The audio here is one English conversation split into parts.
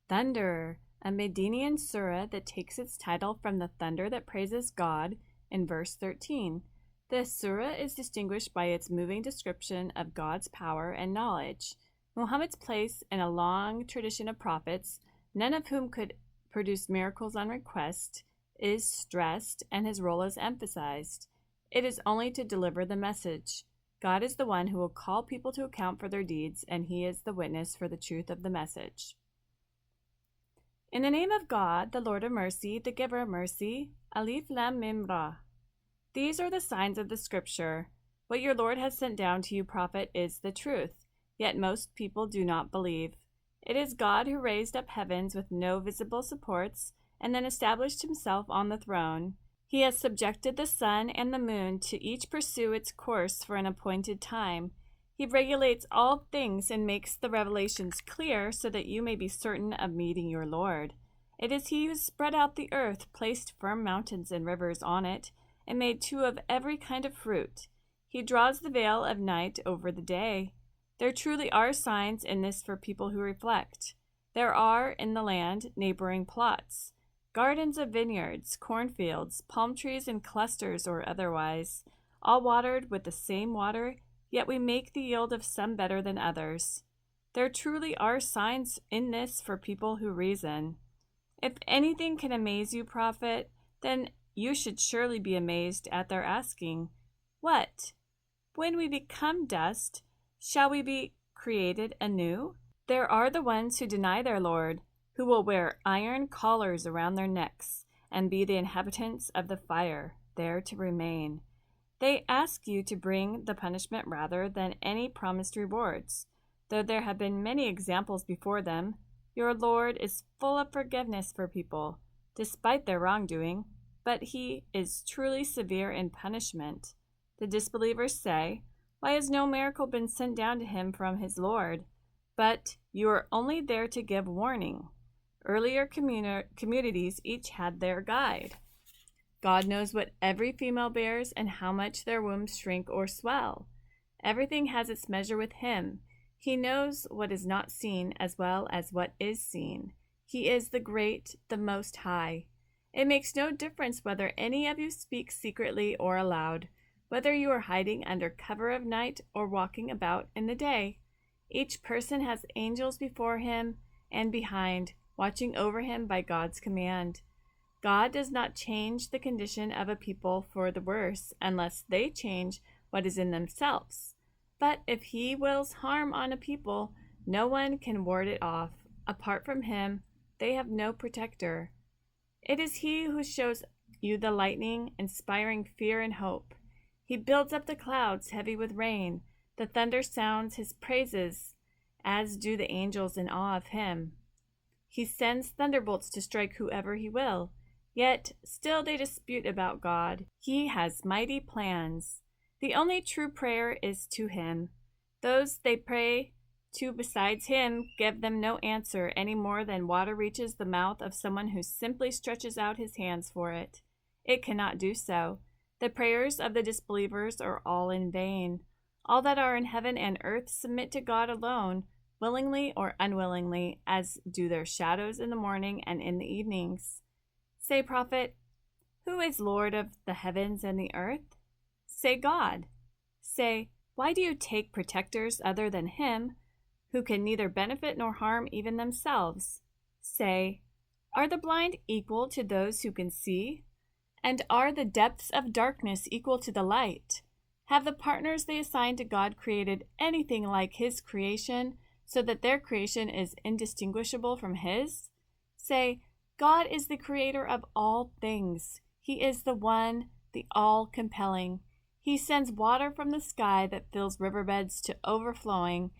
Thunder, a Medinian surah that takes its title from the thunder that praises God in verse 13. This surah is distinguished by its moving description of God's power and knowledge. Muhammad's place in a long tradition of prophets, none of whom could produce miracles on request, is stressed and his role is emphasized. It is only to deliver the message. God is the one who will call people to account for their deeds, and he is the witness for the truth of the message. In the name of God, the Lord of mercy, the giver of mercy, Alif Lam Mim Ra. These are the signs of the scripture. What your Lord has sent down to you, prophet, is the truth, yet most people do not believe. It is God who raised up heavens with no visible supports, and then established himself on the throne. He has subjected the sun and the moon to each pursue its course for an appointed time. He regulates all things and makes the revelations clear so that you may be certain of meeting your Lord. It is he who spread out the earth, placed firm mountains and rivers on it, and made two of every kind of fruit. He draws the veil of night over the day. There truly are signs in this for people who reflect. There are in the land neighboring plots, gardens of vineyards, cornfields, palm trees in clusters or otherwise, all watered with the same water, yet we make the yield of some better than others. There truly are signs in this for people who reason. If anything can amaze you, prophet, then you should surely be amazed at their asking, "What? When we become dust, shall we be created anew?" There are the ones who deny their Lord, who will wear iron collars around their necks and be the inhabitants of the fire, there to remain. They ask you to bring the punishment rather than any promised rewards. Though there have been many examples before them, your Lord is full of forgiveness for people, despite their wrongdoing, but he is truly severe in punishment. The disbelievers say, "Why has no miracle been sent down to him from his Lord?" But you are only there to give warning. Earlier communities each had their guide. God knows what every female bears and how much their wombs shrink or swell. Everything has its measure with him. He knows what is not seen as well as what is seen. He is the great, the most high. It makes no difference whether any of you speak secretly or aloud, whether you are hiding under cover of night or walking about in the day. Each person has angels before him and behind, watching over him by God's command. God does not change the condition of a people for the worse unless they change what is in themselves. But if he wills harm on a people, no one can ward it off. Apart from him, they have no protector. It is he who shows you the lightning, inspiring fear and hope. He builds up the clouds heavy with rain. The thunder sounds his praises, as do the angels in awe of him. He sends thunderbolts to strike whoever he will. Yet still they dispute about God. He has mighty plans. The only true prayer is to him. Those they pray to besides him give them no answer any more than water reaches the mouth of someone who simply stretches out his hands for it. It cannot do so. The prayers of the disbelievers are all in vain. All that are in heaven and earth submit to God alone, willingly or unwillingly, as do their shadows in the morning and in the evenings. Say, prophet, who is Lord of the heavens and the earth? Say, God. Say, why do you take protectors other than him, who can neither benefit nor harm even themselves? Say, are the blind equal to those who can see? And are the depths of darkness equal to the light? Have the partners they assign to God created anything like his creation, so that their creation is indistinguishable from his? Say, God is the creator of all things. He is the one, the all-compelling. He sends water from the sky that fills riverbeds to overflowing,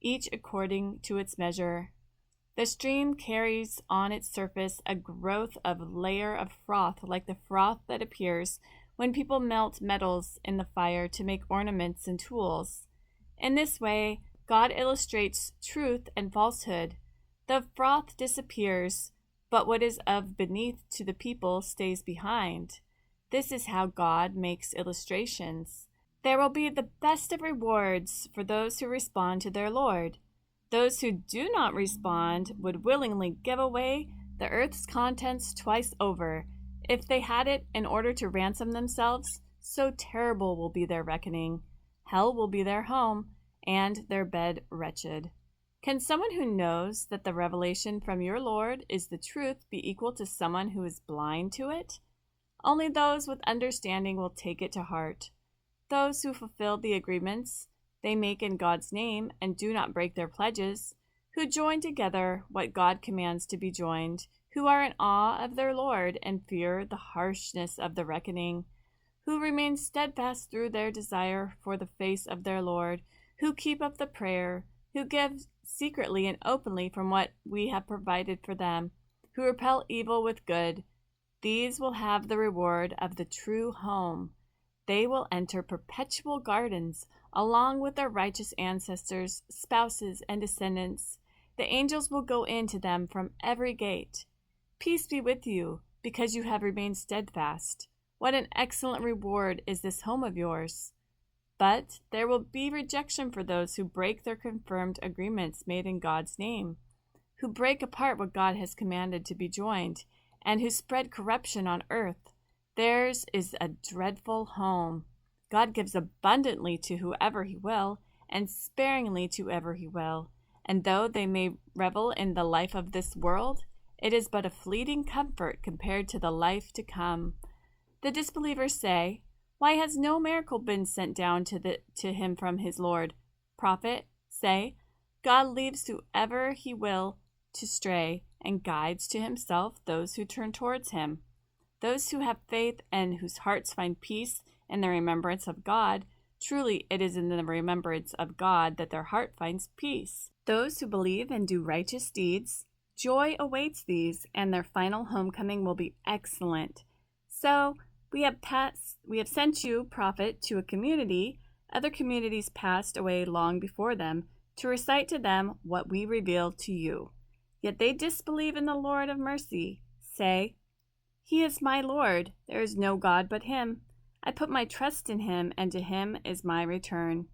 each according to its measure. The stream carries on its surface a growth of layer of froth like the froth that appears when people melt metals in the fire to make ornaments and tools. In this way, God illustrates truth and falsehood. The froth disappears, but what is of beneath to the people stays behind. This is how God makes illustrations. There will be the best of rewards for those who respond to their Lord. Those who do not respond would willingly give away the earth's contents twice over, if they had it in order to ransom themselves. So terrible will be their reckoning. Hell will be their home, and their bed wretched. Can someone who knows that the revelation from your Lord is the truth be equal to someone who is blind to it? Only those with understanding will take it to heart. Those who fulfill the agreements they make in God's name and do not break their pledges, who join together what God commands to be joined, who are in awe of their Lord and fear the harshness of the reckoning, who remain steadfast through their desire for the face of their Lord, who keep up the prayer, who give secretly and openly from what we have provided for them, who repel evil with good. These will have the reward of the true home. They will enter perpetual gardens along with their righteous ancestors, spouses, and descendants. The angels will go in to them from every gate. Peace be with you, because you have remained steadfast. What an excellent reward is this home of yours! But there will be rejection for those who break their confirmed agreements made in God's name, who break apart what God has commanded to be joined, and who spread corruption on earth. Theirs is a dreadful home. God gives abundantly to whoever he will, and sparingly to whoever he will. And though they may revel in the life of this world, it is but a fleeting comfort compared to the life to come. The disbelievers say, "Why has no miracle been sent down to him from his Lord?" Prophet, say, "God leaves whoever he will to stray, and guides to himself those who turn towards him." Those who have faith and whose hearts find peace in the remembrance of God, truly it is in the remembrance of God that their heart finds peace. Those who believe and do righteous deeds, joy awaits these, and their final homecoming will be excellent. So we have sent you, prophet, to a community. Other communities passed away long before them, to recite to them what we revealed to you. Yet they disbelieve in the Lord of mercy. Say, "He is my Lord. There is no God but him. I put my trust in him, and to him is my return."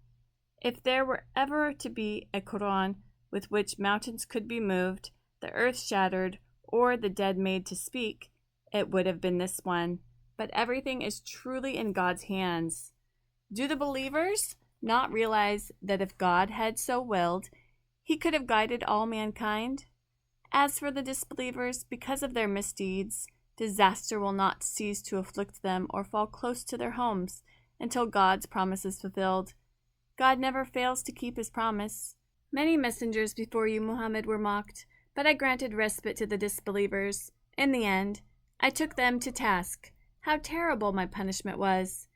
If there were ever to be a Qur'an with which mountains could be moved, the earth shattered, or the dead made to speak, it would have been this one. But everything is truly in God's hands. Do the believers not realize that if God had so willed, he could have guided all mankind? As for the disbelievers, because of their misdeeds, disaster will not cease to afflict them or fall close to their homes until God's promise is fulfilled. God never fails to keep his promise. Many messengers before you, Muhammad, were mocked, but I granted respite to the disbelievers. In the end, I took them to task. How terrible my punishment was!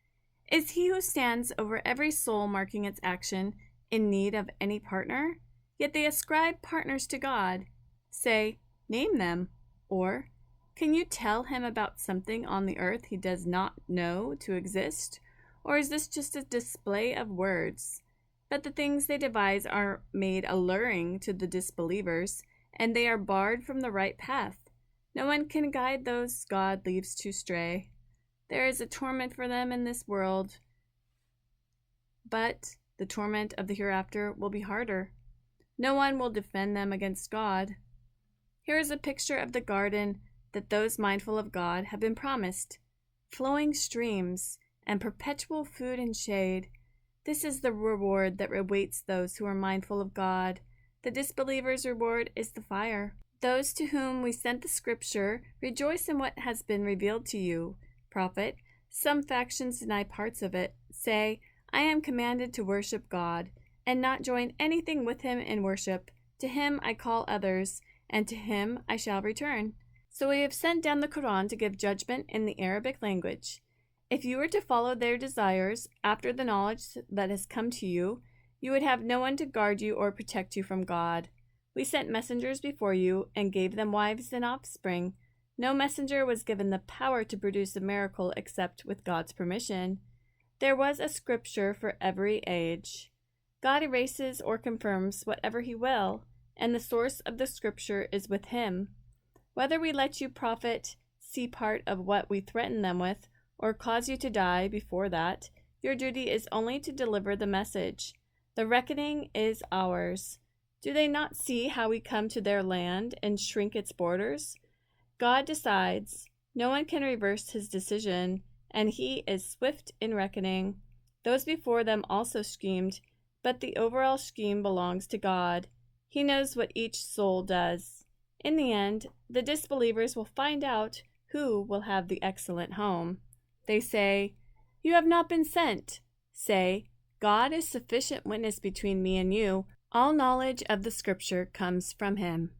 Is he who stands over every soul marking its action in need of any partner? Yet they ascribe partners to God. Say, name them. Or, can you tell him about something on the earth he does not know to exist? Or is this just a display of words? But the things they devise are made alluring to the disbelievers, and they are barred from the right path. No one can guide those God leaves to stray. There is a torment for them in this world, but the torment of the hereafter will be harder. No one will defend them against God. Here is a picture of the garden that those mindful of God have been promised: flowing streams and perpetual food and shade. This is the reward that awaits those who are mindful of God. The disbelievers' reward is the fire. Those to whom we sent the scripture rejoice in what has been revealed to you. Prophet, some factions deny parts of it. Say, I am commanded to worship God, and not join anything with him in worship. To him I call others, and to him I shall return. So we have sent down the Qur'an to give judgment in the Arabic language. If you were to follow their desires after the knowledge that has come to you, you would have no one to guard you or protect you from God. We sent messengers before you and gave them wives and offspring. No messenger was given the power to produce a miracle except with God's permission. There was a scripture for every age. God erases or confirms whatever he will, and the source of the scripture is with him. Whether we let you, prophet, see part of what we threaten them with, or cause you to die before that, your duty is only to deliver the message. The reckoning is ours. Do they not see how we come to their land and shrink its borders? God decides. No one can reverse his decision, and he is swift in reckoning. Those before them also schemed, but the overall scheme belongs to God. He knows what each soul does. In the end, the disbelievers will find out who will have the excellent home. They say, "You have not been sent." Say, "God is sufficient witness between me and you. All knowledge of the Scripture comes from him."